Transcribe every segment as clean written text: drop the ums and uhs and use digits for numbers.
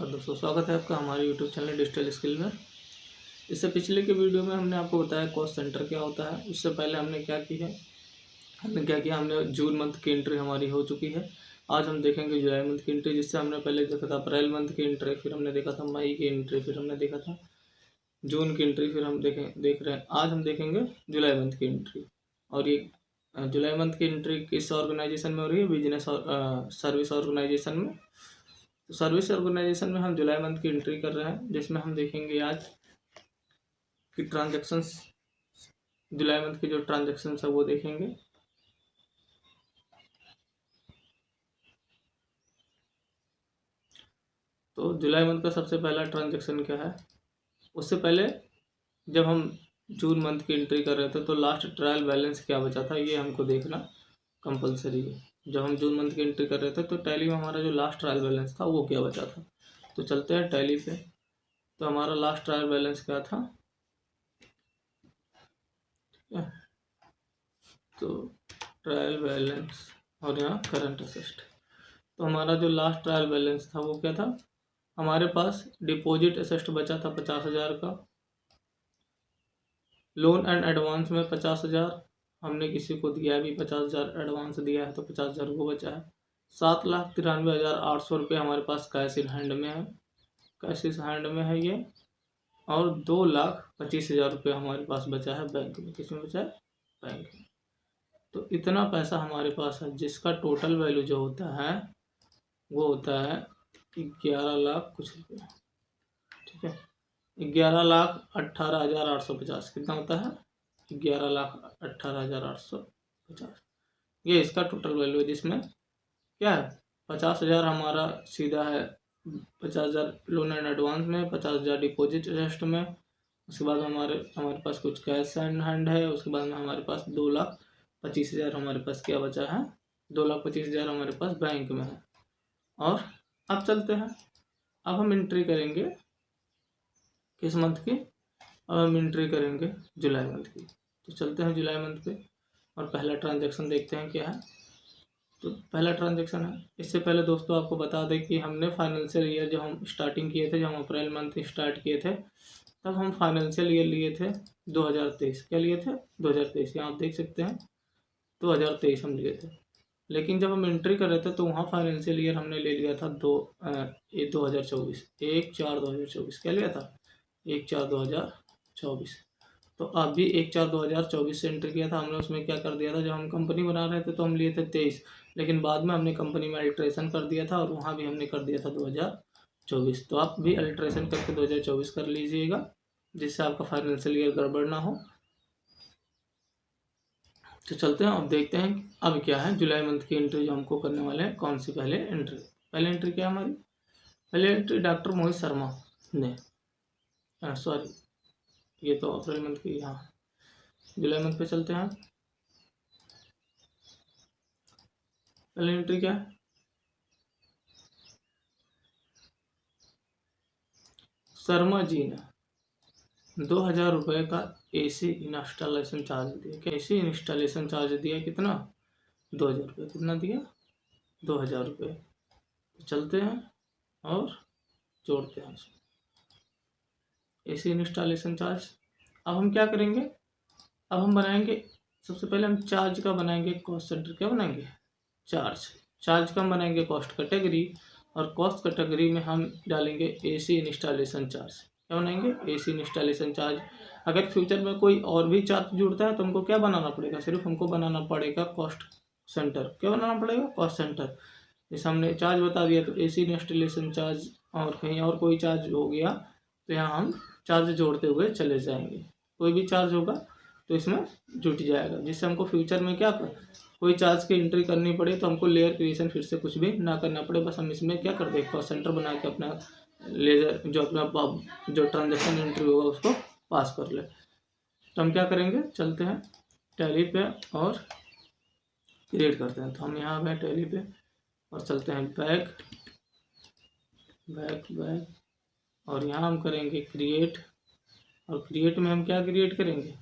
नमस्कार दोस्तों, स्वागत है आपका हमारे यूट्यूब चैनल डिजिटल स्किल में। इससे पिछले के वीडियो में हमने आपको बताया कॉस्ट सेंटर क्या होता है। उससे पहले हमने क्या किया, हमने जून मंथ की एंट्री हमारी हो चुकी है। आज हम देखेंगे जुलाई मंथ की एंट्री, जिससे हमने पहले देखा था अप्रैल मंथ की एंट्री, फिर हमने देखा था मई की एंट्री, फिर हमने देखा था जून की एंट्री, फिर हम देख रहे हैं आज हम देखेंगे जुलाई मंथ की एंट्री। और ये जुलाई मंथ की एंट्री किस ऑर्गेनाइजेशन में हो रही है? बिजनेस और सर्विस ऑर्गेनाइजेशन में। तो सर्विस ऑर्गेनाइजेशन में हम जुलाई मंथ की एंट्री कर रहे हैं, जिसमें हम देखेंगे आज की ट्रांजैक्शंस, जुलाई मंथ के जो ट्रांजैक्शंस है वो देखेंगे। तो जुलाई मंथ का सबसे पहला ट्रांजैक्शन क्या है? उससे पहले जब हम जून मंथ की एंट्री कर रहे थे तो लास्ट ट्रायल बैलेंस क्या बचा था ये हमको देखना कंपलसरी है। जब हम जून मंथ की एंट्री कर रहे थे तो टैली में हमारा जो लास्ट ट्रायल बैलेंस था वो क्या बचा था। तो चलते हैं टैली पे। तो हमारा लास्ट ट्रायल बैलेंस क्या था? तो ट्रायल बैलेंस और यहाँ करंट असेस्ट। तो हमारा जो लास्ट ट्रायल बैलेंस था वो क्या था? हमारे पास डिपॉजिट असेस्ट बचा था 50,000 का, लोन एंड एडवांस में 50,000 हमने किसी को दिया भी, 50,000 एडवांस दिया है तो 50,000 वो बचा है। 7,93,800 रुपये हमारे पास कैश इन हैंड में है, कैश इन हैंड में है ये। और 2,25,000 रुपये हमारे पास बचा है बैंक में। किसमें बचा है? बैंक में। तो इतना पैसा हमारे पास है, जिसका टोटल वैल्यू जो होता है वो होता है 11 लाख कुछ रुपये। ठीक है, 11,18,850 कितना होता है? 11,18,850 ये इसका टोटल वैल्यू है, जिसमें क्या है 50,000 हमारा सीधा है, 50,000 लोन एंड एडवांस में, 50,000 डिपॉजिट रेस्ट में, उसके बाद हमारे पास कुछ कैश एंड हैंड है, उसके बाद में हमारे पास 2,25,000 हमारे पास क्या बचा है? 2,25,000 हमारे पास बैंक में है। और अब चलते हैं, अब हम एंट्री करेंगे किस मंथ की? अब हम एंट्री करेंगे जुलाई मंथ की। तो चलते हैं जुलाई मंथ पे और पहला ट्रांजैक्शन देखते हैं क्या है। तो पहला ट्रांजैक्शन है, इससे पहले दोस्तों आपको बता दें कि हमने फाइनेंशियल ईयर जब हम स्टार्टिंग किए थे, जब हम अप्रैल मंथ स्टार्ट किए थे, तब हम फाइनेंशियल ईयर लिए थे 2023। क्या लिए थे? 2023। यहाँ आप देख सकते हैं 2023 हम लिए थे। लेकिन जब हम एंट्री कर रहे थे तो वहाँ फाइनेंशियल ईयर हमने ले लिया था 2024, 1/4/2024। क्या लिया था? 1/4/2024। तो अभी 1/4/2024 से एंट्री किया था हमने। उसमें क्या कर दिया था, जब हम कंपनी बना रहे थे तो हम लिए थे 23, लेकिन बाद में हमने कंपनी में अल्ट्रेशन कर दिया था और वहाँ भी हमने कर दिया था 2024। तो आप भी अल्ट्रेशन करके 2024 कर लीजिएगा, जिससे आपका फाइनेंशियल ईयर गड़बड़ ना हो। तो चलते हैं और देखते हैं अब क्या है जुलाई मंथ की एंट्री जो हमको करने वाले हैं। कौन सी पहले एंट्री क्या है हमारी? पहले एंट्री डॉक्टर मोहित शर्मा ने, सॉरी ये तो अप्रैल मंथ की। यहाँ जुलाई मंथ पे चलते हैं। पहले एंट्री क्या है? शर्मा जी ने 2,000 रुपये का AC इंस्टॉलेशन चार्ज दिया। क्या AC इंस्टॉलेशन चार्ज दिया? कितना? 2,000 रुपये। कितना दिया? 2,000 रुपये। चलते हैं और जोड़ते हैं उसमें AC इंस्टॉलेशन चार्ज। अब हम क्या करेंगे? अब हम बनाएंगे, सबसे पहले हम चार्ज का बनाएंगे कॉस्ट सेंटर। क्या बनाएंगे? चार्ज का हम बनाएंगे कॉस्ट कैटेगरी, और कॉस्ट कैटेगरी में हम डालेंगे AC इंस्टॉलेशन चार्ज। क्या बनाएंगे? AC installation charge. अगर फ्यूचर में कोई और भी चार्ज जुड़ता है तो हमको क्या बनाना पड़ेगा? सिर्फ हमको बनाना पड़ेगा कॉस्ट सेंटर। क्या बनाना पड़ेगा? Cost centre. जैसे हमने चार्ज बता दिया तो AC इंस्टॉलेशन चार्ज, और कहीं और कोई चार्ज हो गया तो यहाँ हम चार्ज जोड़ते हुए चले जाएंगे। कोई भी चार्ज होगा तो इसमें जुट जाएगा, जिससे हमको फ्यूचर में क्या कोई चार्ज की एंट्री करनी पड़े तो हमको लेयर क्रिएशन फिर से कुछ भी ना करना पड़े। बस हम इसमें क्या कर दें, कॉस्ट सेंटर बना के अपना लेजर जो ट्रांजेक्शन एंट्री होगा उसको पास कर ले। तो हम क्या करेंगे? चलते हैं टैली पे और क्रिएट करते हैं। तो हम यहाँ गए टैली पे और चलते हैं बैक, और यहाँ हम करेंगे क्रिएट। और क्रिएट में हम क्या क्रिएट करेंगे?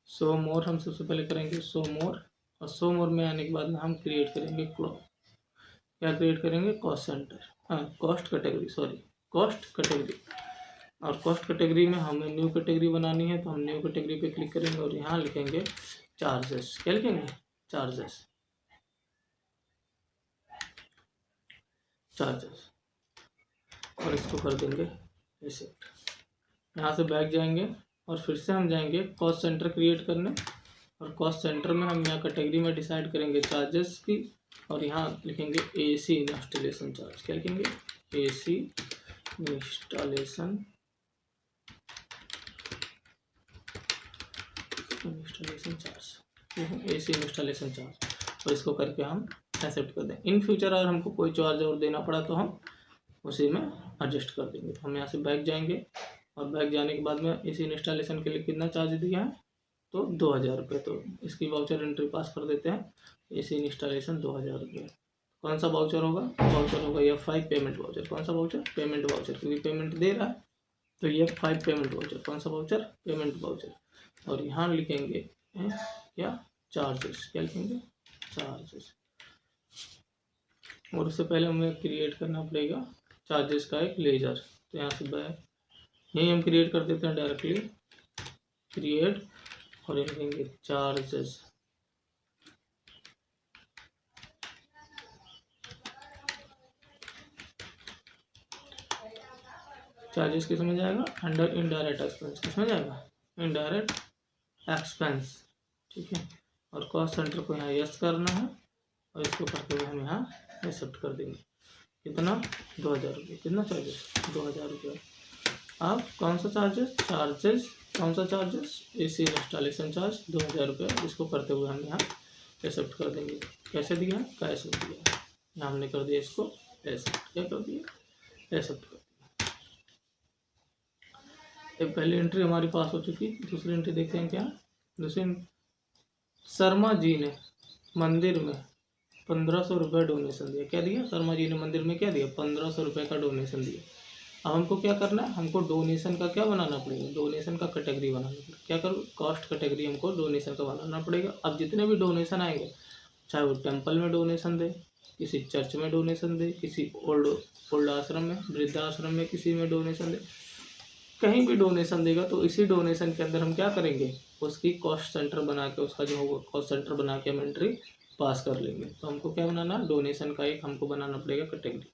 शो मोर हम सबसे पहले करेंगे शो मोर, और शो मोर में आने के बाद में हम क्रिएट करेंगे क्या क्रिएट करेंगे? Cost centre, cost category, sorry cost category, और कॉस्ट कैटेगरी में हमें न्यू कैटेगरी बनानी है, तो हम न्यू कैटेगरी पे क्लिक करेंगे और यहाँ लिखेंगे चार्जेस। क्या लिखेंगे? चार्जेस, चार्जेस, और इसको कर देंगे एक्सेप्ट। यहाँ से बैक जाएंगे और फिर से हम जाएंगे कॉस्ट सेंटर क्रिएट करने, और कॉस्ट सेंटर में हम यहाँ कैटेगरी में डिसाइड करेंगे चार्जेस की, और यहाँ लिखेंगे एसी इंस्टॉलेशन चार्ज। क्या लिखेंगे? AC installation charge, AC installation charge, और इसको करके हम एक्सेप्ट कर दें। इन फ्यूचर अगर हमको कोई चार्ज और देना पड़ा तो हम उसी में एडजस्ट कर देंगे। तो हम यहाँ से बैक जाएंगे, और बैक जाने के बाद में इसी इंस्टॉलेशन के लिए कितना चार्ज दिया है? तो 2000 रुपये। तो इसकी वाउचर एंट्री पास कर देते हैं, इसी इंस्टॉलेशन 2000 रुपये। कौन सा वाउचर होगा? वाउचर होगा F5 पेमेंट वाउचर। कौन सा वाउचर? पेमेंट वाउचर, क्योंकि पेमेंट दे रहा है तो F5 पेमेंट वाउचर। कौन सा वाउचर? Payment voucher. और यहाँ लिखेंगे क्या? चार्जेस। क्या लिखेंगे? चार्जेस। और उससे पहले हमें क्रिएट करना पड़ेगा चार्जेस का एक लेजर। तो यहाँ से बैक यही हम क्रिएट कर देते हैं डायरेक्टली, क्रिएट, और लिखेंगे चार्जेस। चार्जेस किस में जाएगा? Under indirect expense. किस में जाएगा? Indirect expense. ठीक है, और कॉस्ट सेंटर को यहाँ यस करना है, और इसको करते हुए हम यहाँ एक्सेप्ट कर देंगे। कितना? 2000 रुपये। कितना चार्जेस? 2000 रुपये। अब कौन सा चार्जेस? चार्जेस, कौन सा चार्जेस? एसी इंस्टॉलेशन चार्ज 2000 रुपये। इसको करते हुए हम यहाँ एक्सेप्ट कर देंगे। कैसे दिया? कैश में दिया। यहाँ हमने कर दिया इसको एक्सेप्ट। क्या कर दिया? एक्सेप्ट कर दिया। एक पहली एंट्री हमारी पास हो चुकी, दूसरी एंट्री देखते हैं क्या। दूसरी, शर्मा जी ने मंदिर में 1500 रुपये डोनेशन दिया। क्या दिया? शर्मा जी ने मंदिर में क्या दिया? 1500 रुपये का डोनेशन दिया। अब हमको क्या करना है? हमको डोनेशन का क्या बनाना पड़ेगा? डोनेशन का कैटेगरी बनाना पड़ेगा। क्या करो? कॉस्ट कैटेगरी हमको डोनेशन का बनाना पड़ेगा। अब जितने भी डोनेशन आएंगे, चाहे वो टेम्पल में डोनेशन दे, किसी चर्च में डोनेशन दे, किसी ओल्ड आश्रम में, वृद्धाश्रम में किसी में डोनेशन दे, कहीं भी डोनेशन देगा, तो इसी डोनेशन के अंदर हम क्या करेंगे? उसकी कॉस्ट सेंटर बना के, उसका जो होगा कॉस्ट सेंटर बना के हम एंट्री पास कर लेंगे। तो हमको क्या बनाना? डोनेशन का एक हमको बनाना पड़ेगा कैटेगरी।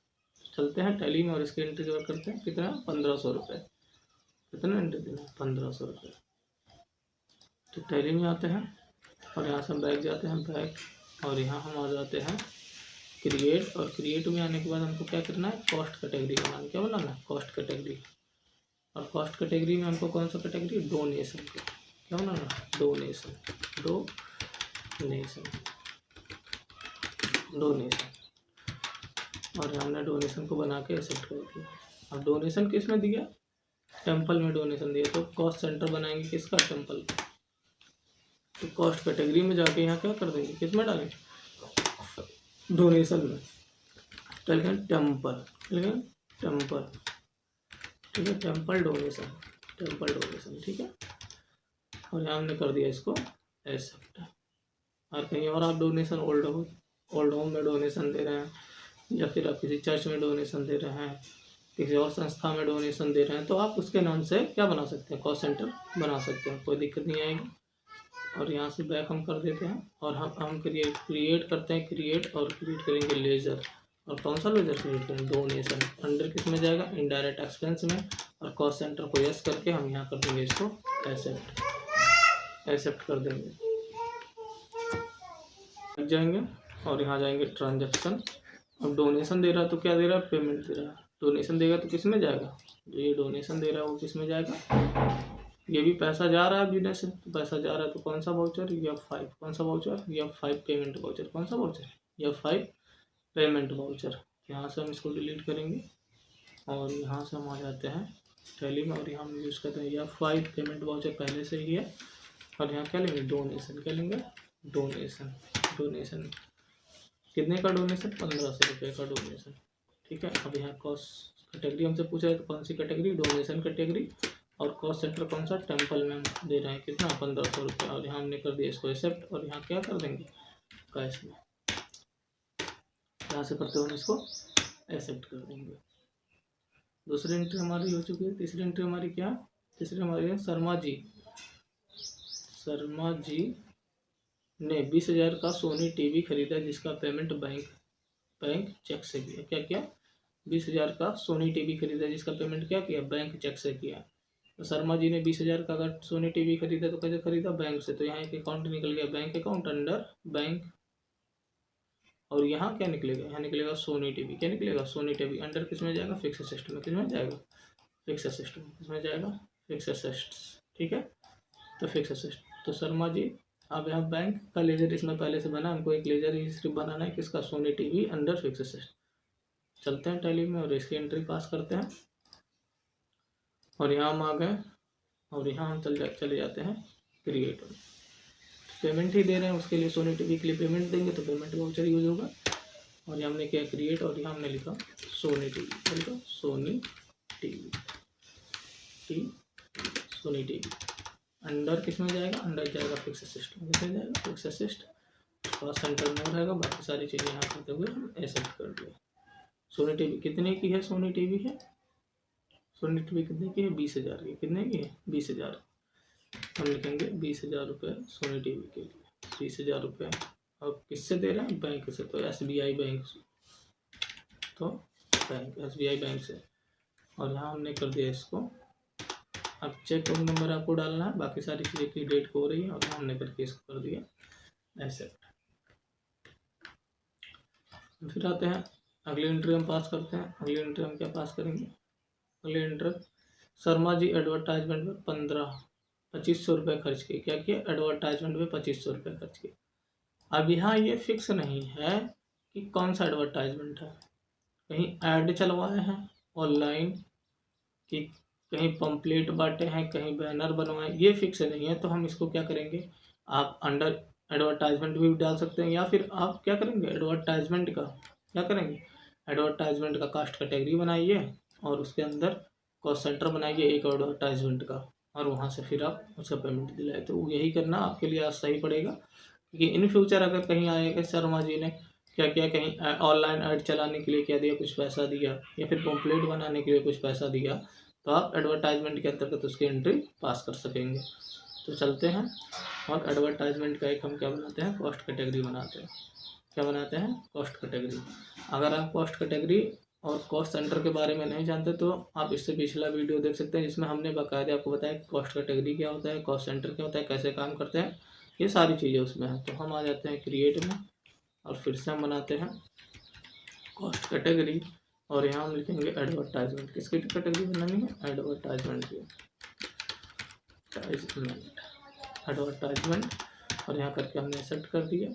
चलते हैं टैली में और इसकी एंट्री करते हैं। कितना? 1500 रुपये। कितना एंट्री देना? 1500 रुपये। तो टैली में आते हैं और यहाँ से हम बैक जाते हैं, बैक, और यहाँ हम आ जाते हैं क्रिएट, और क्रिएट में आने के बाद हमको क्या करना है? कॉस्ट कैटेगरी बनाना। क्या बनाना है? Cost category. और कॉस्ट कैटेगरी में हमको कौन सा कैटेगरी? डोनेशन का। क्या बनाना? Donation, donation, donation. और हमने डोनेशन को बना के एक्सेप्ट कर दिया। अब डोनेशन किस में दिया? टेम्पल में डोनेशन दिया। तो कॉस्ट सेंटर बनाएंगे किसका? टेम्पल का। तो कॉस्ट कैटेगरी में जाके यहाँ क्या कर देंगे? किस में डालेंगे? डोनेशन में। चलिए टेम्पल, टेम्पल, ठीक है, टेम्पल डोनेशन, टेम्पल डोनेशन। ठीक है, और यहाँ हमने कर दिया इसको एक्सेप्ट। और कहीं और आप डोनेशन ओल्ड होम में डोनेशन दे रहे हैं, या फिर आप किसी चर्च में डोनेशन दे रहे हैं, किसी और संस्था में डोनेशन दे रहे हैं, तो आप उसके नाम से क्या बना सकते हैं? कॉस्ट सेंटर बना सकते हैं, कोई दिक्कत नहीं आएगी। और यहाँ से बैक हम कर देते हैं, और हम क्रिएट करते हैं, क्रिएट, और क्रिएट करेंगे लेजर। और कौन सा लेजर क्रिएट करेंगे? डोनेशन। अंडर किस में जाएगा? इनडायरेक्ट एक्सपेंस में। और कॉस्ट सेंटर को यस करके हम यहाँ कर देंगे इसको एक्सेप्ट, एक्सेप्ट कर देंगे। लग जाएंगे और यहाँ जाएंगे ट्रांजैक्शन। अब डोनेशन दे रहा है तो क्या दे रहा है? पेमेंट दे रहा है। डोनेशन देगा तो किस में जाएगा? जो ये डोनेशन दे रहा है वो किस में जाएगा? ये भी पैसा जा रहा है बिजनेस से, तो पैसा जा रहा है तो कौन सा वाउचर? F5। कौन सा वाउचर? F5 payment voucher. कौन सा वाउचर? F5 payment voucher. यहाँ से हम इसको डिलीट करेंगे और यहाँ से हम आ जाते हैं टैली में, और यहाँ हम यूज़ करते हैं F5 पेमेंट वाउचर पहले से ही है। और यहाँ क्या लेंगे? डोनेशन। क्या लेंगे? Donation, donation. कितने का डोनेशन? 1500 रुपये का डोनेशन। ठीक है, अब यहाँ कॉस्ट कैटेगरी हमसे पूछा है तो कौन सी कैटेगरी? Donation category. और कॉस्ट सेंटर कौन सा? टेम्पल में हम दे रहे हैं कितना? 1500 रुपये। और यहाँ हमने कर दिया इसको एक्सेप्ट, और यहाँ क्या कर देंगे? कैश में। यहाँ से करते हुए इसको एक्सेप्ट कर देंगे। दूसरी एंट्री हमारी हो चुकी है। तीसरी एंट्री हमारी क्या, तीसरी हमारी है शर्मा जी ने 20,000 का सोनी टीवी खरीदा जिसका पेमेंट बैंक चेक से किया। क्या क्या, 20,000 का सोनी टीवी खरीदा जिसका पेमेंट क्या किया, बैंक चेक से किया। तो शर्मा जी ने 20,000 का अगर सोनी टीवी खरीदा तो कैसे खरीदा, बैंक से। तो यहाँ एक अकाउंट निकल गया, बैंक अकाउंट अंडर बैंक। और यहाँ क्या निकलेगा, यहाँ निकलेगा सोनी टीवी। क्या निकलेगा, सोनी टीवी अंडर किस में जाएगा, फिक्स असेट में। किस में जाएगा, फिक्स असेट में। किस में जाएगा, फिक्स असेट्स। ठीक है, तो फिक्स असेट। तो शर्मा जी, अब यहाँ बैंक का लेजर इसमें पहले से बना, हमको एक लेजर ही सिर्फ बनाना है किसका, Sony TV under fix asset. चलते हैं टैली में और इसकी एंट्री पास करते हैं। और यहाँ हम आ गए और यहाँ हम चले जाते हैं क्रिएट। पेमेंट ही दे रहे हैं उसके लिए, सोनी टीवी के लिए पेमेंट देंगे तो पेमेंट वाउचर यूज होगा। और यहाँ हमने क्या क्रिएट, और यहाँ हमने लिखा सोनी टीवी। लिखा Sony TV, Sony TV under किस में जाएगा, अंडर जाएगा फिक्स असेट में। किसमें जाएगा, फिक्स असेट। कॉस्ट सेंटर में रहेगा। बाकी सारी चीज़ें यहाँ करते हुए हम एक्सेप्ट कर दिया। सोनी टीवी कितने की है, सोनी टीवी है, सोनी टीवी कितने की है, 20,000 की। कितने की है, 20,000। हम लिखेंगे 20,000 रुपये सोनी टीवी के लिए, 20,000 रुपये। और किससे दे रहे हैं, बैंक से। तो SBI बैंक, तो बैंक SBI बैंक से। और यहाँ हमने कर दिया इसको। अब चेक बुक नंबर आपको डालना है, बाकी सारी चीज़ें की डेट को हो रही है। और हमने करके इसको कर दिया एक्सेप्ट। फिर आते हैं अगली एंट्री हम पास करते हैं। अगली एंट्री हम क्या पास करेंगे, अगली एंट्री शर्मा जी एडवर्टाइजमेंट में 2500 रुपये खर्च किए। क्या किया, एडवर्टाइजमेंट में 2500 रुपये खर्च किए। अब यहाँ ये फिक्स नहीं है कि कौन सा एडवर्टाइजमेंट है, कहीं ऐड चलवाए हैं ऑनलाइन, कि कहीं पंपलेट बांटे हैं, कहीं बैनर बनवाए, ये फिक्स नहीं है। तो हम इसको क्या करेंगे, आप अंडर एडवर्टाइजमेंट भी डाल सकते हैं, या फिर आप क्या करेंगे, एडवर्टाइजमेंट का क्या करेंगे, एडवर्टाइजमेंट का कास्ट कैटेगरी बनाइए और उसके अंदर कॉस्ट सेंटर बनाइए एक एडवर्टाइजमेंट का, और वहाँ से फिर आप उसका पेमेंट दिलाए। तो यही करना आपके लिए आज सही पड़ेगा, क्योंकि इन फ्यूचर अगर कहीं आएगा शर्मा जी ने क्या किया, कहीं ऑनलाइन ऐड चलाने के लिए क्या दिया, कुछ पैसा दिया, या फिर पम्पलेट बनाने के लिए कुछ पैसा दिया, तो आप एडवर्टाइजमेंट के अंतर्गत उसकी एंट्री पास कर सकेंगे। तो चलते हैं और एडवर्टाइजमेंट का एक हम क्या बनाते हैं, कॉस्ट कैटेगरी बनाते हैं। क्या बनाते हैं, कॉस्ट कैटेगरी। अगर आप कॉस्ट कैटेगरी और कॉस्ट सेंटर के बारे में नहीं जानते तो आप इससे पिछला वीडियो देख सकते हैं, जिसमें हमने बाकायदे आपको बताया कि कॉस्ट कैटेगरी क्या होता है, कॉस्ट सेंटर क्या होता है, कैसे काम करते हैं, ये सारी चीज़ें उसमें हैं। तो हम आ जाते हैं क्रिएट में और फिर से हम बनाते हैं कॉस्ट कैटेगरी। और यहाँ हम लिखेंगे एडवर्टाइजमेंट। किसकी कैटेगरी बनानी है, एडवर्टाइजमेंट की, एडवर्टाइजमेंट। और यहाँ करके हमने सेट कर दिया।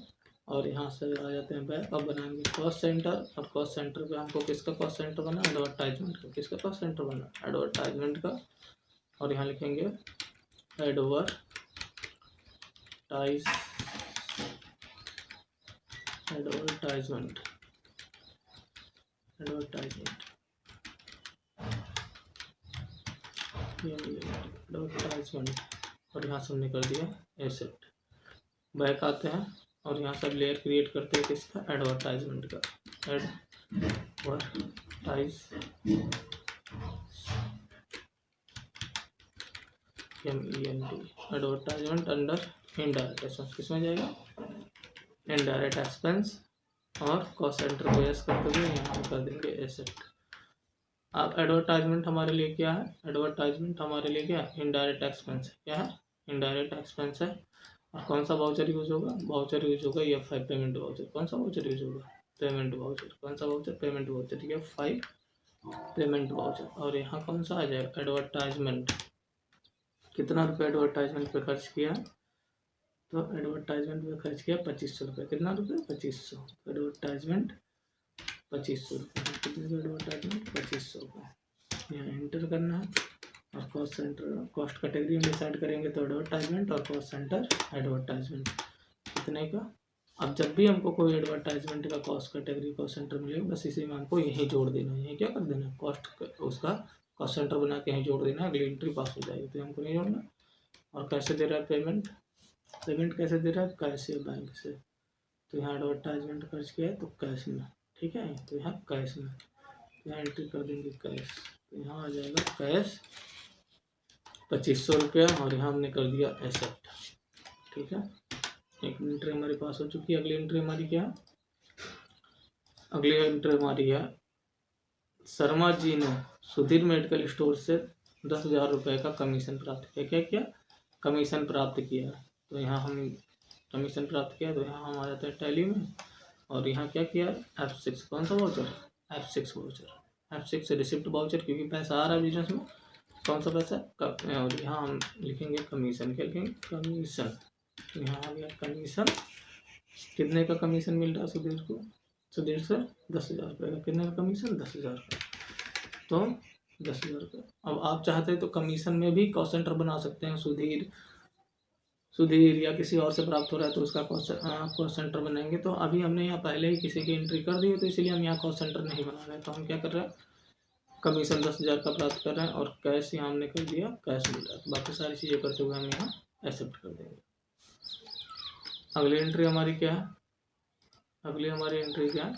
और यहाँ से आ जाते हैं बैक। अब बनाएंगे कॉस्ट सेंटर, और कॉस्ट सेंटर पे हमको किसका कॉस्ट सेंटर बना, एडवर्टाइजमेंट का। किसका कॉस्ट सेंटर बना, एडवर्टाइजमेंट का। और यहाँ लिखेंगे एडवर्टाइजमेंट। और यहाँ से हमने कर दिया एक्सेप्ट। बैक आते हैं और यहाँ सब लेयर क्रिएट करते हैं किसका, एडवर्टाइजमेंट का। Advertisement under indirect expense. किसमें जाएगा, इनडायरेक्ट एक्सपेंस। और कॉस्ट सेंटर को यस करते हुए यहाँ कर देंगे एक्सेप्ट। अब एडवर्टाइजमेंट हमारे लिए क्या है, एडवर्टाइजमेंट हमारे लिए क्या है, इनडायरेक्ट एक्सपेंस है। क्या है, इनडायरेक्ट एक्सपेंस है। और कौन सा वाउचर यूज होगा, वाउचर यूज होगा F5 पेमेंट वाउचर। कौन सा वाउचर यूज होगा, पेमेंट वाउचर। कौन सा voucher, payment voucher, F5 payment voucher. और यहाँ कौन सा आ जाएगा, एडवर्टाइजमेंट। कितना रुपये एडवर्टाइजमेंट पे खर्च किया, तो एडवर्टाइजमेंट पे खर्च किया 2500 रुपये। कितना रुपये, 2500। एडवर्टाइजमेंट 2500 रुपये। कितने का एडवर्टाइजमेंट, 2500 रुपये। यहाँ एंटर करना है। और कॉस्ट सेंटर, कॉस्ट कैटेगरी में डिसाइड करेंगे तो एडवर्टाइजमेंट, और कॉस्ट सेंटर एडवर्टाइजमेंट कितने का। अब जब भी हमको कोई एडवर्टाइजमेंट का कॉस्ट कैटेगरी कॉस्ट सेंटर मिलेगा, बस इसी में हमको यही जोड़ देना है। यही क्या कर देना है, कॉस्ट उसका कॉस्ट सेंटर बना के यहीं जोड़ देना है, अगली एंट्री पास हो जाएगी। तो हमको नहीं जोड़ना। और कैसे दे रहा है पेमेंट, पेमेंट कैसे दे रहा है, कैश या बैंक से। तो यहाँ एडवर्टाइजमेंट खर्च किया है तो कैश में, ठीक है। तो यहाँ कैश में, यहाँ एंट्री कर देंगे कैश। तो यहाँ आ जाएगा कैश 2500 रुपया, और यहाँ हमने कर दिया एसेट। ठीक है, एक एंट्री हमारे पास हो चुकी है। अगली एंट्री हमारी क्या है? अगली एंट्री हमारी है शर्मा जी ने सुधीर मेडिकल स्टोर से 10,000 रुपये का कमीशन प्राप्त किया। क्या किया? कमीशन प्राप्त किया। तो यहाँ हम कमीशन प्राप्त किया, तो यहाँ हम आ जाते हैं टैली में, और यहाँ क्या किया? F6। कौन सा voucher? F6 voucher. F6 receipt voucher, क्योंकि पैसा आ रहा है बिजनेस में। कौन सा पैसा? और यहाँ हम लिखेंगे कमीशन। क्या लिखेंगे? कमीशन। तो यहाँ आ गया कमीशन। कितने का कमीशन मिल रहा है सुधीर को? सुधीर से 10,000 रुपये का। कितने का कमीशन? 10,000 का। तो 10,000 का। अब आप चाहते हैं तो कमीशन में भी कॉस्ट सेंटर बना सकते हैं। सुधीर या किसी और से प्राप्त हो रहा है तो उसका कॉस्ट सेंटर बनाएंगे। तो अभी हमने यहाँ पहले ही किसी की एंट्री कर दी है, तो इसलिए हम यहाँ कॉस्ट सेंटर नहीं बना रहे हैं। तो हम क्या कर रहे हैं? कमीशन 10,000 का प्राप्त कर रहे हैं, और कैश यहाँ हमने कर दिया, कैश मिल रहा है। तो बाकी सारी चीज़ें करते हुए हम यहाँ एक्सेप्ट कर देंगे। अगली एंट्री हमारी क्या है? अगली हमारी एंट्री क्या है?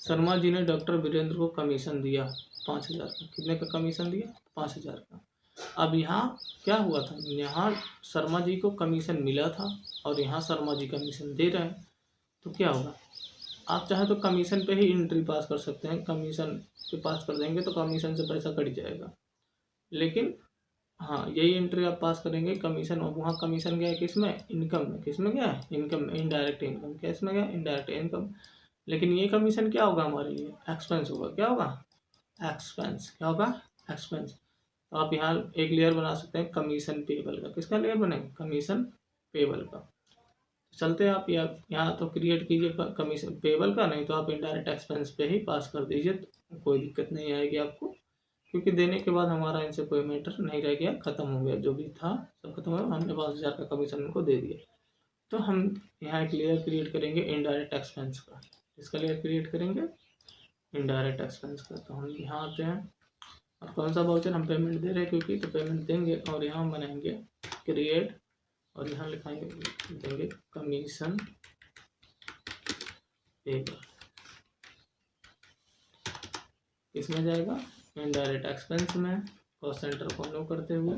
शर्मा जी ने डॉक्टर वीरेंद्र को कमीशन दिया 5,000 का। कितने का कमीशन दिया? 5,000 का। अब यहाँ क्या हुआ था? यहाँ शर्मा जी को कमीशन मिला था, और यहाँ शर्मा जी कमीशन दे रहे हैं। तो क्या होगा? आप चाहे तो कमीशन पे ही एंट्री पास कर सकते हैं। कमीशन पे पास कर देंगे तो कमीशन से पैसा कट जाएगा। लेकिन हाँ, यही एंट्री आप पास करेंगे कमीशन, और वहाँ कमीशन गया किस में? इनकम में। किस में गया है? इनकम में, इनडायरेक्ट इनकम। किस में गया? Indirect income. लेकिन ये कमीशन क्या होगा हमारे लिए? एक्सपेंस होगा। क्या होगा? एक्सपेंस। क्या होगा? एक्सपेंस। तो आप यहाँ एक लेयर बना सकते हैं कमीशन पेबल का। किसका लेयर बनेगा? कमीशन पेबल का। चलते हैं आप यहाँ तो क्रिएट कीजिए कमीशन पेबल का, नहीं तो आप इनडायरेक्ट एक्सपेंस पे ही पास कर दीजिए, तो कोई दिक्कत नहीं आएगी आपको, क्योंकि देने के बाद हमारा इनसे कोई मैटर नहीं रह गया, खत्म हो गया। जो भी था सब खत्म हो गया, हमने 5,000 का कमीशन उनको दे दिया। तो हम यहाँ एक लेयर क्रिएट करेंगे इनडायरेक्ट एक्सपेंस का। इसका लेयर क्रिएट करेंगे इनडायरेक्ट एक्सपेंस का। तो हम यहाँ आते हैं, और कौन सा वाउचर हम पेमेंट दे रहे हैं, क्योंकि तो पेमेंट देंगे, और यहाँ हम बनाएंगे क्रिएट, और यहाँ लिखाएंगे देंगे कमीशन पेबल। किसमें जाएगा? इनडायरेक्ट एक्सपेंस में, कॉस्ट सेंटर को नो करते हुए।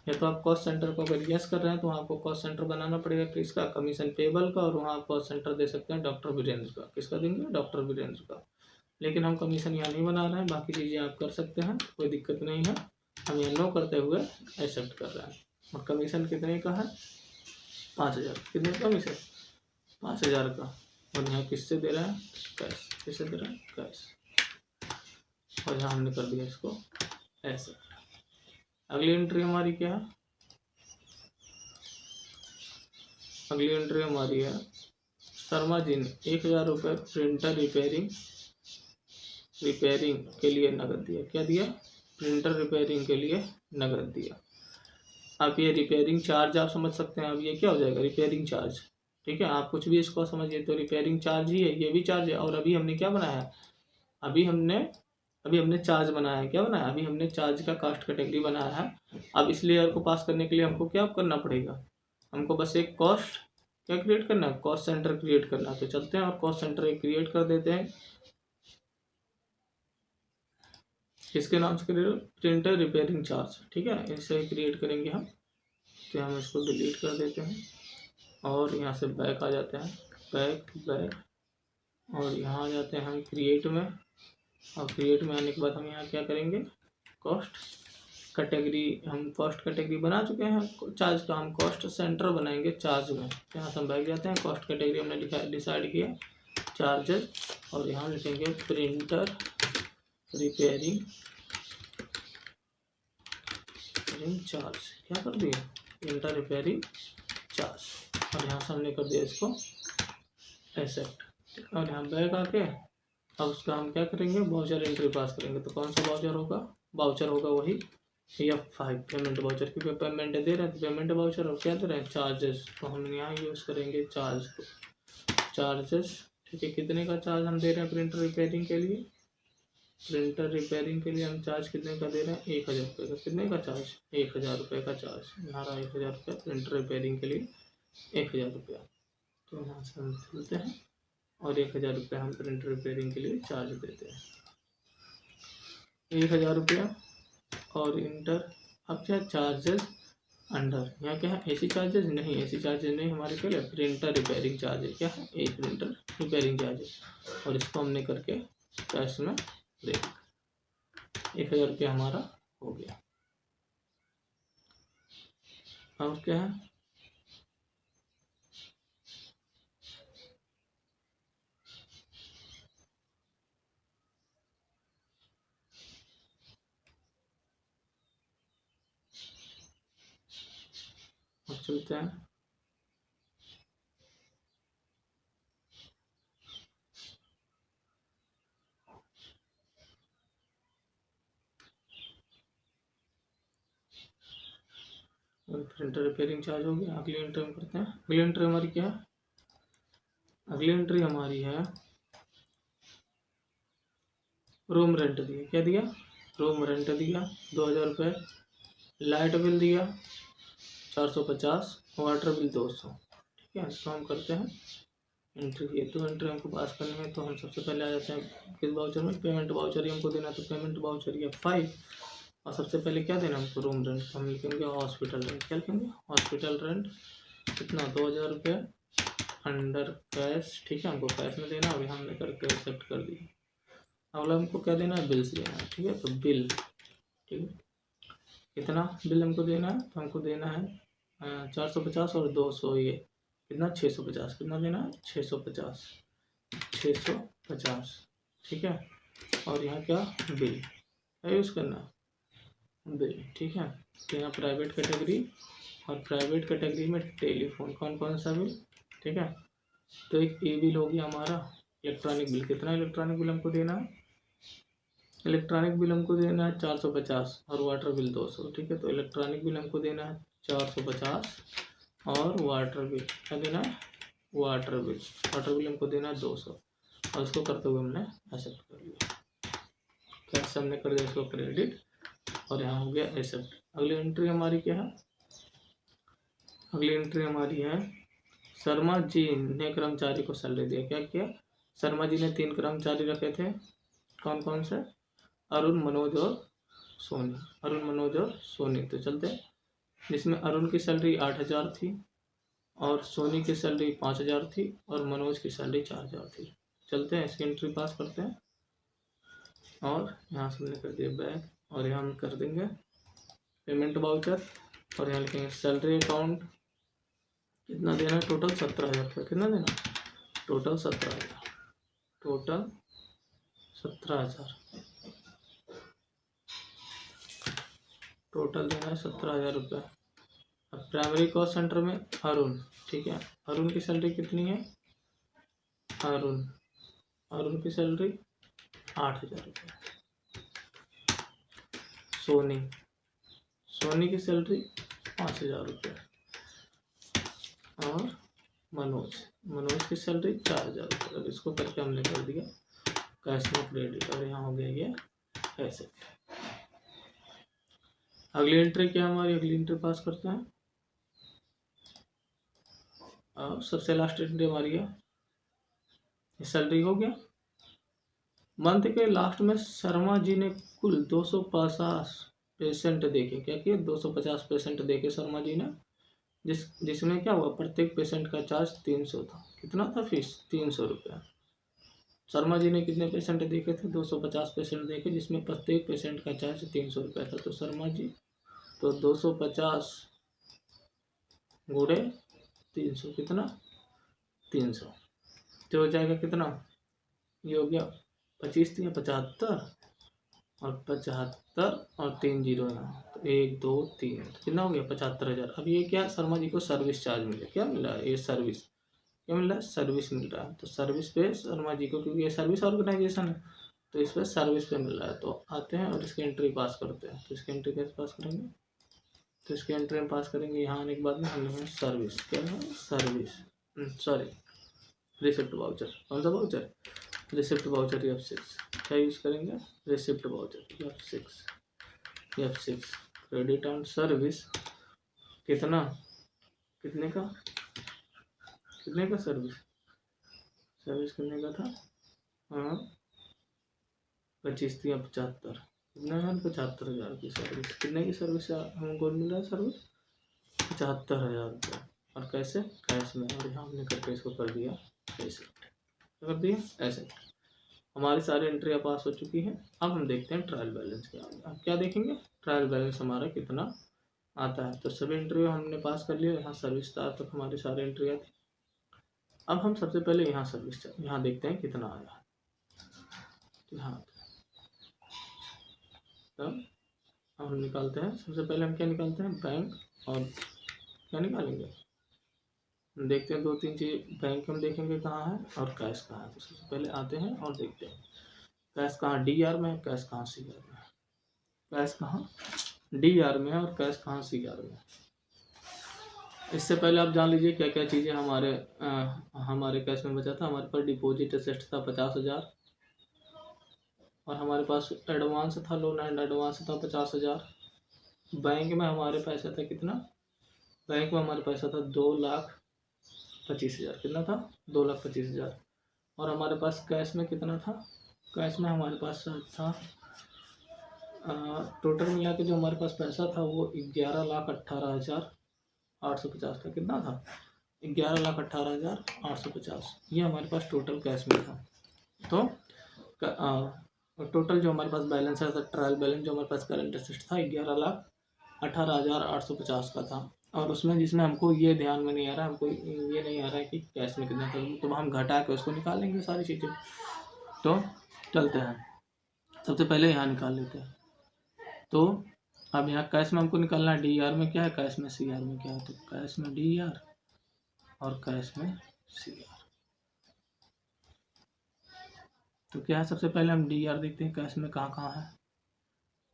या तो आप कॉस्ट सेंटर को अगर यस कर रहे हैं तो वहाँ आपको कॉस्ट सेंटर बनाना पड़ेगा किसका? कमीशन पेबल का, और वहाँ आप कॉस्ट सेंटर दे सकते हैं डॉक्टर वीरेंद्र का। किसका देंगे? डॉक्टर वीरेंद्र का। लेकिन हम कमीशन यहाँ नहीं बना रहे हैं, बाकी चीज़ें आप कर सकते हैं, कोई दिक्कत नहीं है। हम यहाँ नो करते हुए एक्सेप्ट कर रहे हैं। और कमीशन कितने का है? 5,000। कितने का कमीशन? 5,000 का। और यहाँ किससे दे रहे हैं? कैश। किससे दे रहे हैं? कैश। और यहाँ हमने कर दिया इसको एक्सेप्ट। अगली एंट्री हमारी क्या है? अगली एंट्री हमारी है शर्मा जी ने 1,000 रुपये प्रिंटर रिपेयरिंग के लिए नगद दिया। क्या दिया? प्रिंटर रिपेयरिंग के लिए नगद दिया। अब ये रिपेयरिंग चार्ज आप समझ सकते हैं। अब ये क्या हो जाएगा? Repairing charge. ठीक है, आप कुछ भी इसको समझिए तो रिपेयरिंग चार्ज ही है, ये भी चार्ज है। और अभी हमने क्या बनाया है? अभी हमने चार्ज बनाया है। क्या बनाया? अभी हमने चार्ज का कास्ट कैटेगरी बनाया है। अब इस लेयर को पास करने के लिए हमको क्या करना पड़ेगा? हमको बस एक कॉस्ट क्या क्रिएट करना है? कॉस्ट सेंटर क्रिएट करना है। तो चलते हैं और कॉस्ट सेंटर एक क्रिएट कर देते हैं। इसके नाम से प्रिंटर रिपेयरिंग चार्ज। ठीक है, इसे क्रिएट करेंगे हम। तो हम इसको डिलीट कर देते हैं, और यहाँ से बैक आ जाते हैं, बैक, और यहाँ आ जाते हैं हम क्रिएट में। और क्रिएट में आने के बाद हम यहाँ क्या करेंगे? Cost category. हम कॉस्ट कैटेगरी बना चुके हैं चार्ज का, हम कॉस्ट सेंटर बनाएंगे चार्ज में। यहाँ से हम बैठ जाते हैं, कॉस्ट कैटेगरी हमने डिसाइड किया चार्जेस, और यहाँ लिखेंगे प्रिंटर रिपेयरिंग चार्ज। क्या कर दिया? Printer repairing charge. और यहाँ से हमने कर दिया इसको एक्सेप्ट। और यहाँ बैक आके अब उसका हम क्या करेंगे? वाउचर एंट्री पास करेंगे। तो कौन सा वाउचर होगा? वाउचर होगा वही F5 पेमेंट वाउचर, क्योंकि पेमेंट दे रहे हैं तो पेमेंट वाउचर। और क्या दे रहे हैं? चार्जेस। तो हम यहाँ यूज़ करेंगे चार्ज को, चार्जेस। ठीक है, कितने का चार्ज हम दे रहे हैं प्रिंटर रिपेयरिंग के लिए? प्रिंटर रिपेयरिंग के लिए हम चार्ज कितने का दे रहे हैं? 1,000 रुपये का। कितने का चार्ज? 1,000 रुपये का चार्ज। हमारा 1,000 रुपये प्रिंटर रिपेयरिंग के लिए 1,000 रुपया। तो यहाँ से हम चलते हैं, और 1,000 रुपये हम प्रिंटर रिपेयरिंग के लिए चार्ज देते हैं। 1,000 रुपया और इंटर। अब क्या चार्जेस अंडर, यहाँ क्या है एसी चार्जेस नहीं, एसी चार्जेस नहीं, हमारे क्या है प्रिंटर रिपेयरिंग चार्जेस, क्या है एक प्रिंटर रिपेयरिंग चार्जेस, और इसको हमने करके कैश में दे 1000 रुपया हमारा हो गया। और क्या है अब चलते हैं प्रिंटर रिपेयरिंग चार्ज हो गया। अगली एंट्री हम करते हैं। अगली एंट्री हमारी क्या है, अगली एंट्री हमारी है रूम रेंट दिया, क्या दिया रूम रेंट दिया 2000 रुपये, लाइट बिल दिया 450, वाटर बिल 200। ठीक है, तो हम करते हैं एंट्री। ये तो एंट्री हमको पास करनी है, तो हम सबसे पहले आ जाते हैं किस वाउचर में, पेमेंट वाउचर ही हमको देना, तो पेमेंट वाउचर या 5, और सबसे पहले क्या देना हमको रूम रेंट, तो हम लिखेंगे हॉस्पिटल रेंट। क्या लिखेंगे हॉस्पिटल रेंट कितना 2000 रुपये अंडर कैश। ठीक है, हमको कैश में देना, अभी हमने करके एक्सेप्ट कर दिया। अगला हमको क्या देना है बिल्स देना है। ठीक है, तो बिल, ठीक है कितना बिल हमको देना है, तो हमको देना है 450 और 200, ये कितना 650, कितना देना है 650, 650। ठीक है, और यहाँ क्या बिल क्या यूज़ करना है बिल। ठीक है, तो यहाँ प्राइवेट कैटेगरी, और प्राइवेट कैटेगरी में टेलीफोन कौन कौन सा बिल। ठीक है, तो एक ए बिल हो गया हमारा इलेक्ट्रॉनिक बिल, कितना इलेक्ट्रॉनिक बिल हमको देना है, इलेक्ट्रॉनिक बिल हमको देना है 450 और वाटर बिल 200। ठीक है, तो इलेक्ट्रॉनिक बिल हमको देना है 450 और वाटर बिल क्या देना है वाटर बिल हमको देना है 200, और इसको करते हुए हमने एक्सेप्ट कर लिया। कैसे हमने कर दिया इसको क्रेडिट, और यहाँ हो गया एक्सेप्ट। अगली एंट्री हमारी क्या है, अगली एंट्री हमारी है शर्मा जी ने कर्मचारी को सैलरी दिया। क्या किया, शर्मा जी ने 3 कर्मचारी रखे थे, कौन कौन से, अरुण, मनोज और सोनी, अरुण, मनोज और सोनी। तो चलते हैं, जिसमें अरुण की सैलरी 8000 थी, और सोनी की सैलरी 5000 थी, और मनोज की सैलरी 4000 थी। चलते हैं इसकी एंट्री पास करते हैं, और यहाँ से हमने कर दिया बैक, और यहाँ हम कर देंगे पेमेंट वाउचर, और यहाँ लिखेंगे सैलरी अकाउंट, कितना देना है टोटल 17000 रुपये, कितना देना टोटल 17000, टोटल 17000, टोटल देना है 17000 रुपये। अब प्राइमरी कॉस्ट सेंटर में अरुण, ठीक है अरुण की सैलरी कितनी है, अरुण अरुण की सैलरी 8000 रुपये। सोनी, सोनी की सैलरी 5000 रुपये, और मनोज, मनोज की सैलरी 4000 रुपये। अब इसको करके हमने कर दिया कैश में क्रेडिट, और यहाँ हो गया ये ऐसे। अगली एंट्री क्या हमारी, अगली एंट्री पास करते हैं, और सबसे लास्ट एंट्री हमारी है सैलरी हो गया। मंथ के लास्ट में शर्मा जी ने कुल 250 पेशेंट देखे, क्या किए 250 पेशेंट देखे शर्मा जी ने, जिसमें क्या हुआ प्रत्येक पेशेंट का चार्ज 300 था। कितना था फीस 300 रुपया। शर्मा जी ने कितने पेशेंट देखे थे 250 पेशेंट देखे, जिसमें प्रत्येक पेशेंट का चार्ज 300 रुपया था। तो शर्मा जी तो 250 गुणे 300 कितना 300, तो हो जाएगा कितना, ये हो गया 25 या 75, और 75 और 3 जीरो यहाँ, तो 1 2 3, तो कितना हो गया 75,000। अब ये क्या शर्मा जी को सर्विस चार्ज मिला, क्या मिला ये सर्विस, क्या मिल रहा है सर्विस मिल रहा है। तो सर्विस पे शर्मा जी को, क्योंकि ये सर्विस ऑर्गेनाइजेशन है, तो इस पर सर्विस पे मिल रहा है। तो आते हैं और इसकी एंट्री पास करते हैं। तो इसकी एंट्री कैसे पास करेंगे, तो इसकी एंट्री हम पास करेंगे यहाँ आने के बाद में हम लिखेंगे सर्विस, क्या है सर्विस, सॉरी रिसिप्ट वाउचर, कौन सा वाउचर रिसिप्ट वाउचर F6, क्या यूज़ करेंगे receipt voucher F6 credit on service, कितना कितने का सर्विस कितने का था, हाँ 25 या 75, कितना है, 75,000 की सर्विस। कितने की सर्विस हमको मिल रहा है? सर्विस 75,000 रुपये। और कैसे? कैश में। और यहाँ हमने करके इसको कर दिया ऐसे, कर दिया ऐसे। हमारी सारी एंट्रियाँ पास हो चुकी हैं। अब हम देखते हैं ट्रायल बैलेंस क्या है। अब क्या देखेंगे? ट्रायल बैलेंस हमारा कितना आता है। तो सभी एंट्री हमने पास कर लिया। यहाँ सर्विस तक हमारी सारी एंट्रियाँ थी। अब हम सबसे पहले यहाँ सर्विस, यहाँ देखते हैं कितना आया। यहाँ तो हम निकालते हैं। सबसे पहले हम क्या निकालते हैं? बैंक। और क्या निकालेंगे? देखते हैं दो तीन चीज़। बैंक हम देखेंगे कहाँ है और कैश कहाँ है। तो सबसे पहले आते हैं और देखते हैं कैश कहाँ डीआर में है, कैश कहाँ सीआर में है। कैश कहाँ डीआर में है और कैश कहाँ सीआर में है। इससे पहले आप जान लीजिए क्या क्या चीज़ें हमारे कैश में बचा था। हमारे पास डिपॉजिट असेस्ट था 50,000, और हमारे पास एडवांस था, लोन एंड एडवांस था 50,000। बैंक में हमारे पैसा था कितना? बैंक में हमारे पैसा था 2,25,000। कितना था? 2,25,000। और हमारे पास कैश में कितना था? कैश में हमारे पास था टोटल मिला के जो हमारे पास पैसा था वो 11,18,850 था। कितना था? 11,18,850। ये हमारे पास टोटल कैश में था। तो टोटल जो हमारे पास बैलेंस है, ट्रायल बैलेंस जो हमारे पास करंट असेट था 11,18,850 का था। और उसमें जिसमें हमको ये ध्यान में नहीं आ रहा है, हमको ये नहीं आ रहा है कि कैश में कितना था, तो हम घटा के उसको निकाल लेंगे सारी चीज़ें। तो चलते हैं, सबसे पहले यहाँ निकाल लेते हैं। तो अब यहाँ कैश में हमको निकालना है डी आर में क्या है, कैश में सी आर में क्या है। तो कैश में डी आर और कैश में सी आर। तो क्या है, सबसे पहले हम डी आर देखते हैं कैश में कहाँ कहाँ है।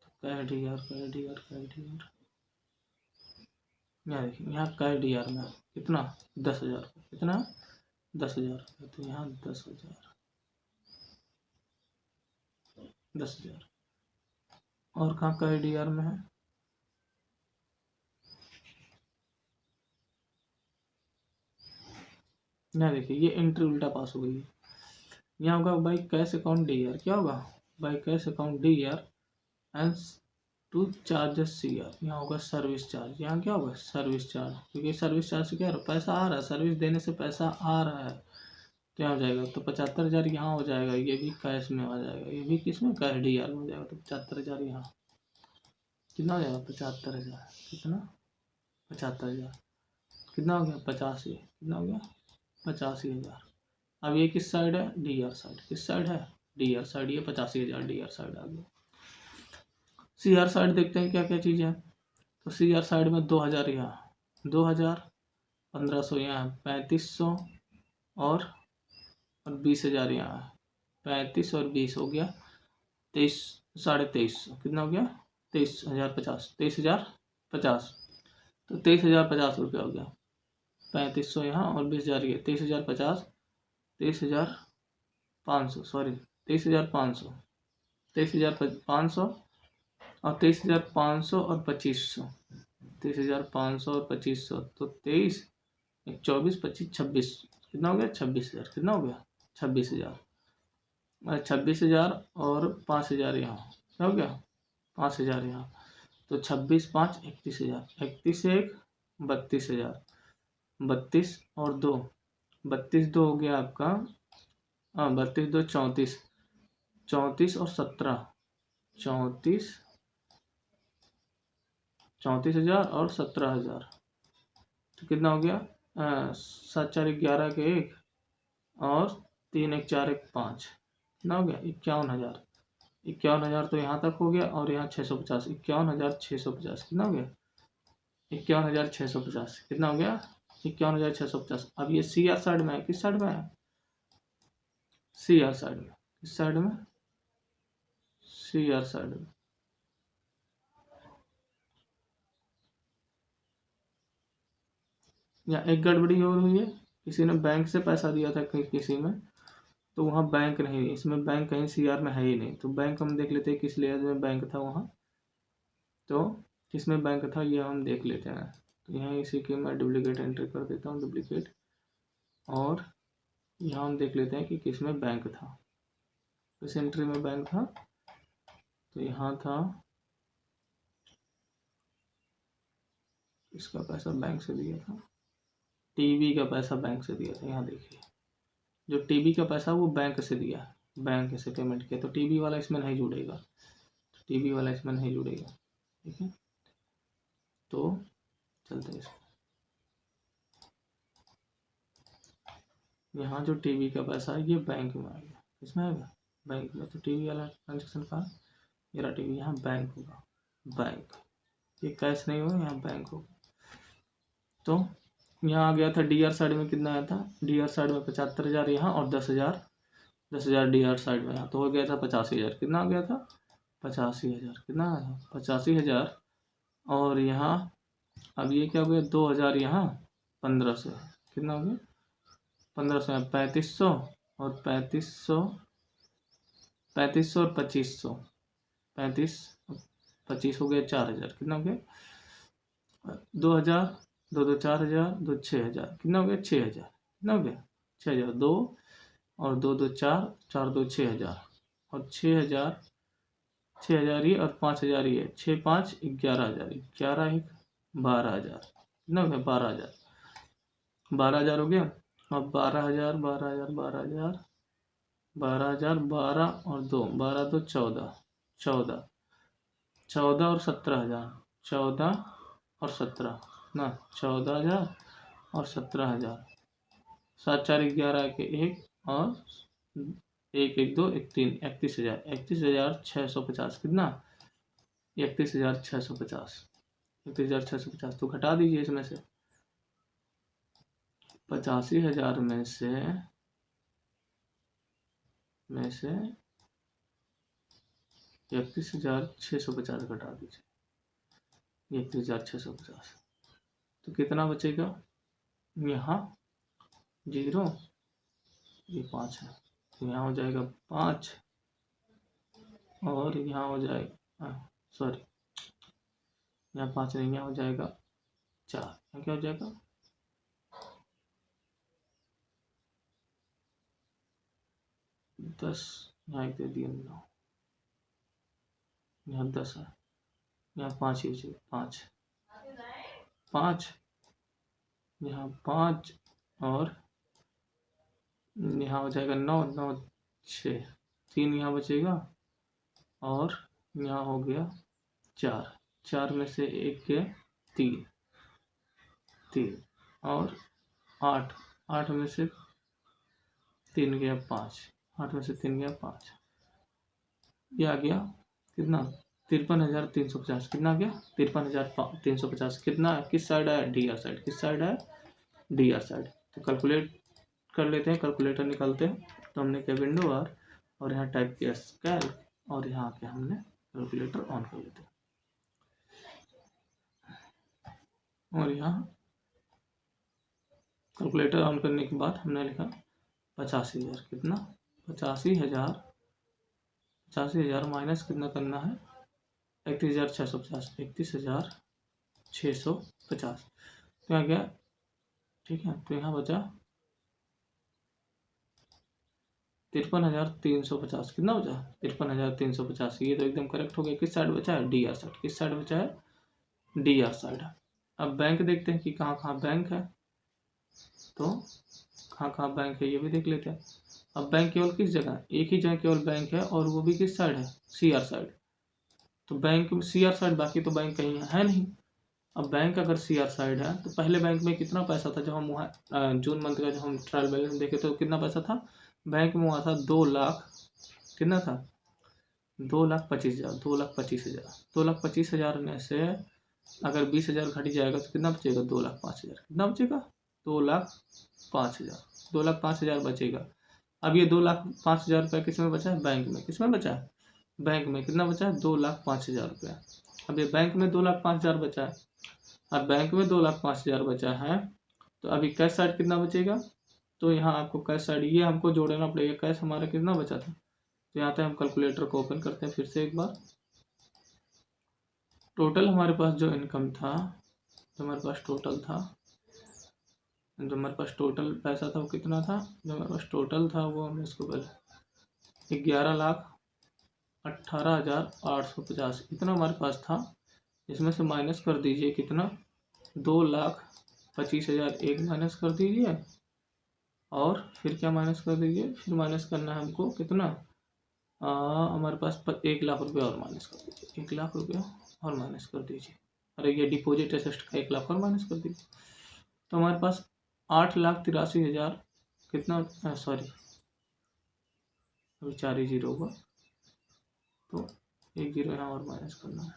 तो cash D R, cash D R, cash D R. यहाँ देखिए, यहाँ कैश डी आर में कितना? 10,000। कितना? 10,000। तो यहाँ 10,000, 10,000। और कहाँ कैश डी आर में है? यहाँ देखिए, ये एंट्री उल्टा पास हो गई है। यहाँ होगा by cash account D R. क्या होगा? By cash account D R and to charges C R. यहाँ होगा सर्विस चार्ज। यहाँ क्या होगा? सर्विस चार्ज, क्योंकि सर्विस चार्ज से क्या पैसा आ रहा है, सर्विस देने से पैसा आ रहा है। क्या हो जाएगा? तो 75,000 यहाँ हो जाएगा। ये भी कैश में आ जाएगा, ये भी किस में? कैश डी आर में हो जाएगा। तो 75,000 यहाँ कितना हो जाएगा? 75,000। कितना? 75,000। कितना हो गया? 85। कितना हो गया? 85,000। अब ये किस साइड है? D R side. किस साइड है? D R side. ये 85,000 डी आर साइड आ गया। सी आर साइड देखते हैं क्या क्या चीज़ है। तो सी आर साइड में 2,000 यहाँ, 2,000, 1,500 यहाँ, 3,500 और 20,000 यहाँ है। 35 और 20 हो गया 23, 23,500। कितना हो गया? 23,050, 23,050। तो 23,050 रुपया हो गया। 3,500 यहाँ और 20,000 ये, 23,050, 23,500, सॉरी 23,500, 23,500 और 23,500 और 2,500, 23,500 और 2,500। तो 23, 24, 25, 26। कितना हो गया? 26,000। कितना हो गया? 26,000। 26,000 और 5,000 यहाँ। क्या हो गया? 5,000 यहाँ। तो 26, 5, 31,000। 31 1, 32,000। 32 और 2, 32 2 हो गया आपका, हाँ 32 2 34, 34 और 17, 34,000 और 17,000। तो कितना हो गया? 7 4 11 के 1 और 3 1 4 1 5। कितना हो गया? 51,000। 51,000 तो यहाँ तक हो गया। और यहाँ 650, 51,650। कितना हो गया? 51,650। कितना हो गया? 51,650। अब ये सी आर साइड में है। किस साइड में है? सी आर साइड में। किस साइड में? सी आर साइड में। यहाँ एक गड़बड़ी और हुई है, किसी ने बैंक से पैसा दिया था किसी में, तो वहाँ बैंक नहीं, इसमें बैंक कहीं सी आर में है ही नहीं। तो बैंक हम देख लेते हैं किस लेयर में बैंक था वहाँ। तो किसमें बैंक था ये हम देख लेते हैं। तो यहाँ इसी के मैं डुप्लीकेट एंट्री कर देता हूँ, डुप्लीकेट। और यहाँ हम देख लेते हैं कि किस में बैंक था, किस एंट्री में बैंक था। तो यहाँ था इसका पैसा बैंक से दिया था, टीवी का पैसा बैंक से दिया था। यहाँ देखिए जो टीवी का पैसा वो बैंक से दिया, बैंक से पेमेंट किया, तो टीवी वाला इसमें नहीं जुड़ेगा, टीवी वाला इसमें नहीं जुड़ेगा। ठीक है, तो चलते हैं इसको। यहाँ जो टीवी का पैसा है ये बैंक में आएगा, किसमें आएगा? बैंक में। तो टीवी वाला ट्रांजेक्शन का ये रहा टीवी, यहाँ बैंक होगा, बैंक, ये कैश नहीं होगा, यहाँ बैंक होगा। तो यहाँ आ गया था डीआर साइड में कितना आया था, डीआर साइड में 75,000 यहाँ और 10,000 डीआर साइड में यहाँ, तो हो गया था 85,000। कितना आ गया था? 85,000। कितना आया? 85,000। और यहाँ अब ये क्या हो गया? 2,000 यहाँ 1500, कितना हो गया? 1500 यहाँ 3500 और 3500 और 2500, 35 25 हो गया 4,000। कितना हो गया? 2,000 दो 4,000 दो 6,000, कितना हो गया? 6,000। कितना हो गया? 6,000। 2 और 2 4, 4 2 6,000 और 6,000 ये और 5,000 ये, 6 5 11,000, 11 1 12,000। कितना हो गया? 12,000। 12,000 हो गया। अब 12,000 12,000 12,000 12,000 12 और 2 12 2 14 14 14 और 17,000, 14 और 17 ना, 14,000 और 17,000, 7 4 11 के 1 और 1 1 2 1 3, 31,000, 31,650। कितना? 31,650, 31,650। तो घटा दीजिए इसमें से 85,000 में से 31,650 घटा दीजिए, 31,650। तो कितना बचेगा? यहाँ 0, ये 5 है, तो यहाँ हो जाएगा 5 और यहाँ हो जाएगा, सॉरी यहाँ 5 नहीं, यहाँ हो जाएगा 4। यहाँ क्या हो जाएगा? 10, यहाँ एक दे दिया 9, यहाँ 10 है, यहाँ 5 ही बचेगा, 5 यहाँ 5 और यहाँ हो जाएगा 9 9 6, 3 यहाँ बचेगा और यहाँ हो गया 4, 4 में से 1 के 3 और 8, 8 में से 3 गया 5, 8 में से 3 गया 5, ये आ गया कितना? 53,350। कितना आ गया? 53,350। कितना किस साइड आया? DR side. किस साइड आया? DR side. तो कैलकुलेट कर लेते हैं, कैलकुलेटर निकालते हैं। तो हमने क्या विंडो आर और यहाँ टाइप किया स्कैल और यहाँ आके हमने कैलकुलेटर ऑन कर लेते हैं और यहाँ कैलकुलेटर ऑन करने के बाद हमने लिखा 85,000। कितना? 85,000 माइनस कितना करना है? 31,650, 31,650। तो यहाँ गया, ठीक है, तो यहाँ बचा 53,350। कितना बचा? 53,350। ये तो एकदम करेक्ट हो गया। किस साइड बचा है? D R side. किस साइड बचा है? D R side. अब बैंक देखते हैं कि कहाँ कहाँ बैंक है, तो कहाँ कहाँ बैंक है ये भी देख लेते हैं। अब बैंक केवल किस जगह? एक ही जगह केवल बैंक है और वो भी किस साइड है? C R side. तो बैंक में सी आर साइड, बाकी तो बैंक कहीं है नहीं। अब बैंक अगर सी आर साइड है तो पहले बैंक में कितना पैसा था? जब हम वहाँ जून मंथ का जब हम ट्रायल बैलेंस देखे तो कितना पैसा था बैंक में? वहाँ था 2 लाख, कितना था? 2,25,000, 2,25,000। 2,25,000 में से अगर 20,000 घट जाएगा तो कितना बचेगा? 2,05,000। कितना बचेगा? 2,05,000, 2,05,000 बचेगा। अब ये 2,05,000 रुपया किस में बचा है? बैंक में। किस में बचा है? बैंक में। कितना बचा है? 2,05,000 रुपया। अब ये बैंक में 2,05,000 बचा है। अब बैंक में 2,05,000 बचा है तो अभी कैश साइड कितना बचेगा? तो यहाँ आपको कैश साइड ये हमको जोड़ना पड़ेगा। कैश हमारा कितना बचा था? तो यहाँ पे हम कैलकुलेटर को ओपन करते हैं फिर से एक बार। टोटल हमारे पास जो इनकम था, जो हमारे पास टोटल था, जो हमारे पास टोटल पैसा था वो कितना था? जो हमारे पास टोटल था वो, हम इसको पहले 11 लाख 18,850 इतना हमारे पास था। इसमें से माइनस कर दीजिए कितना, 2,25,000 एक माइनस कर दीजिए, और फिर क्या माइनस कर दीजिए, फिर माइनस करना है हमको कितना, हमारे पास 1,00,000 रुपये और माइनस कर दीजिए, 1,00,000 रुपये और माइनस कर दीजिए। अरे ये डिपॉजिट असिस्ट का 1,00,000 और माइनस कर दीजिए, तो हमारे पास 8,83,000 कितना, सॉरी अभी 4 ही जीरो होगा, तो 1 जीरो यहाँ और माइनस करना है।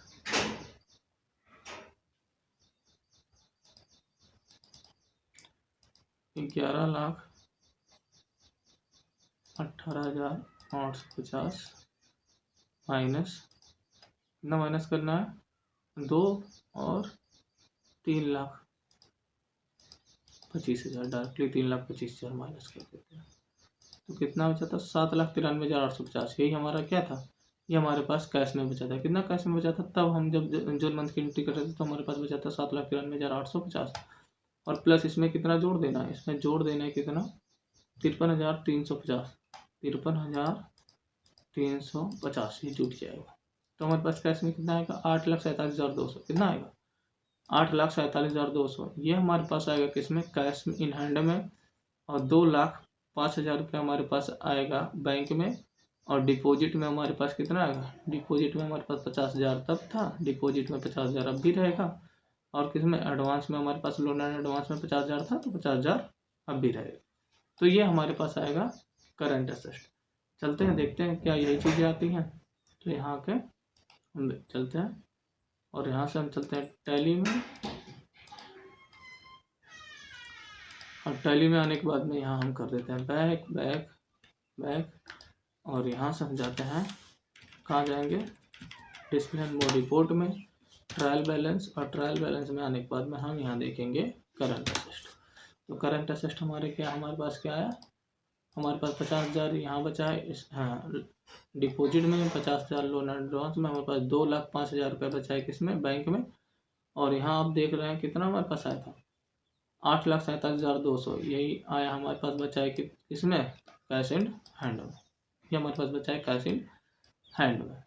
11,18,850 माइनस कितना माइनस करना है, 2 और 3,25,000, डायरेक्टली 3,25,000 माइनस कर देते हैं, तो कितना बचा था, 7,93,850। यही हमारा क्या था, ये हमारे पास कैश में बचा था। कितना कैश में बचा था, तब हम जब जून मंथ की एंट्री कर रहे थे तो हमारे पास बचा था 7,93,850, और प्लस इसमें कितना जोड़ देना है, इसमें जोड़ देना है कितना, 53,350, 53,350 ये जुट जाएगा। तो हमारे पास कैश में कितना आएगा, 8,47,200 कितना आएगा, 8,47,200 ये हमारे पास आएगा किसमें, कैश में इन हैंड में, और 2,05,000 रुपये हमारे पास आएगा बैंक में, और डिपॉजिट में हमारे पास कितना आएगा, डिपॉजिट में हमारे पास 50,000 तब था, डिपॉजिट में 50,000 अब भी रहेगा, और किसमें एडवांस में हमारे पास लोन एंड एडवांस में 50,000 था, तो 50,000 अब भी रहेगा। तो ये हमारे पास आएगा करंट असेट। चलते हैं देखते हैं क्या यही चीज़ें आती हैं, तो यहाँ के हम चलते हैं, और यहाँ से हम चलते हैं टैली में, और टैली में आने के बाद में यहाँ हम कर देते हैं बैक बैक बैक, और यहाँ से हम जाते हैं, कहाँ जाएंगे, डिस्प्ले एंड मोड रिपोर्ट में, ट्रायल बैलेंस, और ट्रायल बैलेंस में आने के बाद में हम यहाँ देखेंगे करंट असेट। तो करंट असेट हमारे पास क्या आया, हमारे पास 50,000 यहाँ बचा है, इस डिपॉजिट में 50,000 लोन एडवांस में, हमारे पास 2,05,000 रुपये बचा है किसमें, बैंक में, और यहाँ आप देख रहे हैं कितना हमारे पास आया था, 8,47,200 यही आया हमारे पास बचा है कि इसमें कैश इन हैंड में, ये हमारे पास बचा है कैश इन हैंड में।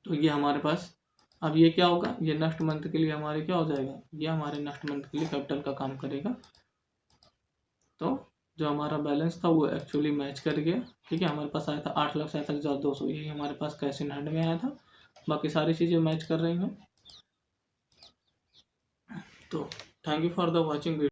तो ये हमारे पास अब ये क्या होगा, ये नेक्स्ट मंथ के लिए हमारे क्या हो जाएगा, ये हमारे नेक्स्ट मंथ के लिए कैपिटल का काम करेगा। तो जो हमारा बैलेंस था वो एक्चुअली मैच कर गया, ठीक है, हमारे पास आया था 8,47,200, यही हमारे पास कैश इन हैंड में आया था, बाकी सारी चीज़ें मैच कर रही हैं। तो thank you for the watching.